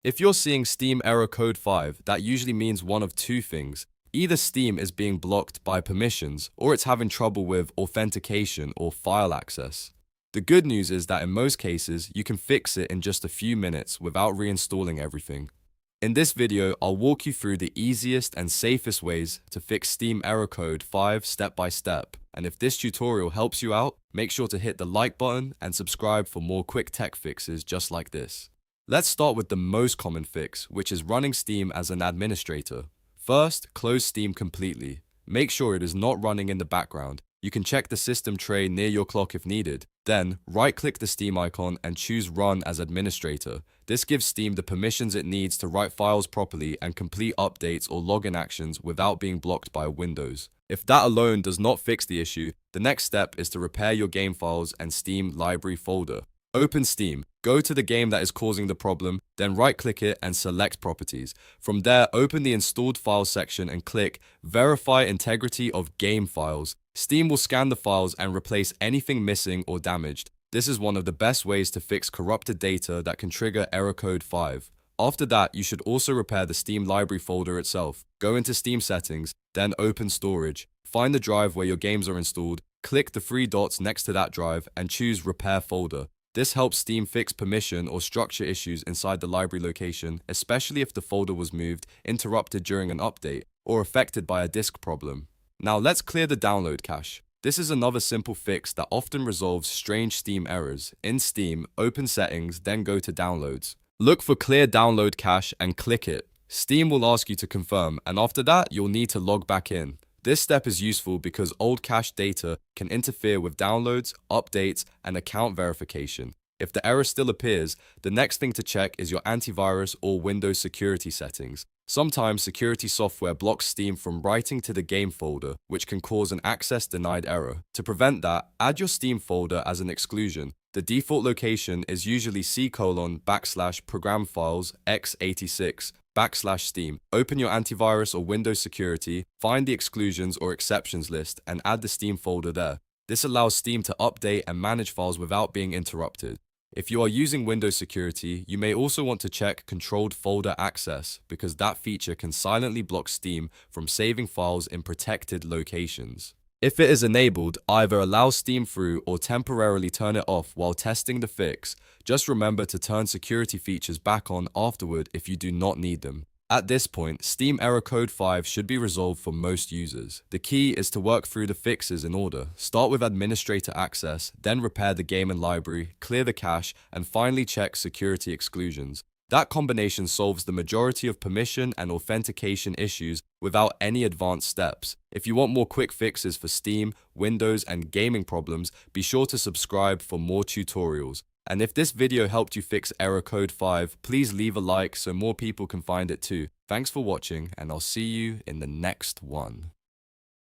If you're seeing Steam error code 5, that usually means one of two things. Either Steam is being blocked by permissions, or it's having trouble with authentication or file access. The good news is that in most cases, you can fix it in just a few minutes without reinstalling everything. In this video, I'll walk you through the easiest and safest ways to fix Steam error code 5 step by step. And if this tutorial helps you out, make sure to hit the like button and subscribe for more quick tech fixes just like this. Let's start with the most common fix, which is running Steam as an administrator. First, close Steam completely. Make sure it is not running in the background. You can check the system tray near your clock if needed. Then, right-click the Steam icon and choose Run as Administrator. This gives Steam the permissions it needs to write files properly and complete updates or login actions without being blocked by Windows. If that alone does not fix the issue, the next step is to repair your game files and Steam library folder. Open Steam, go to the game that is causing the problem, then right-click it and select Properties. From there, open the Installed Files section and click Verify Integrity of Game Files. Steam will scan the files and replace anything missing or damaged. This is one of the best ways to fix corrupted data that can trigger error code 5. After that, you should also repair the Steam library folder itself. Go into Steam settings, then open Storage. Find the drive where your games are installed, click the three dots next to that drive and choose Repair Folder. This helps Steam fix permission or structure issues inside the library location, especially if the folder was moved, interrupted during an update, or affected by a disk problem. Now let's clear the download cache. This is another simple fix that often resolves strange Steam errors. In Steam, open Settings, then go to Downloads. Look for Clear Download Cache and click it. Steam will ask you to confirm, and after that, you'll need to log back in. This step is useful because old cache data can interfere with downloads, updates, and account verification. If the error still appears, the next thing to check is your antivirus or Windows security settings. Sometimes security software blocks Steam from writing to the game folder, which can cause an access denied error. To prevent that, add your Steam folder as an exclusion. The default location is usually C:\program files x86 /Steam. Open your antivirus or Windows security, find the exclusions or exceptions list, and add the Steam folder there. This allows Steam to update and manage files without being interrupted. If you are using Windows security, you may also want to check Controlled Folder Access, because that feature can silently block Steam from saving files in protected locations. If it is enabled, either allow Steam through or temporarily turn it off while testing the fix. Just remember to turn security features back on afterward if you do not need them. At this point, Steam error code 5 should be resolved for most users. The key is to work through the fixes in order. Start with administrator access, then repair the game and library, clear the cache, and finally check security exclusions. That combination solves the majority of permission and authentication issues without any advanced steps. If you want more quick fixes for Steam, Windows, and gaming problems, be sure to subscribe for more tutorials. And if this video helped you fix error code 5, please leave a like so more people can find it too. Thanks for watching, and I'll see you in the next one.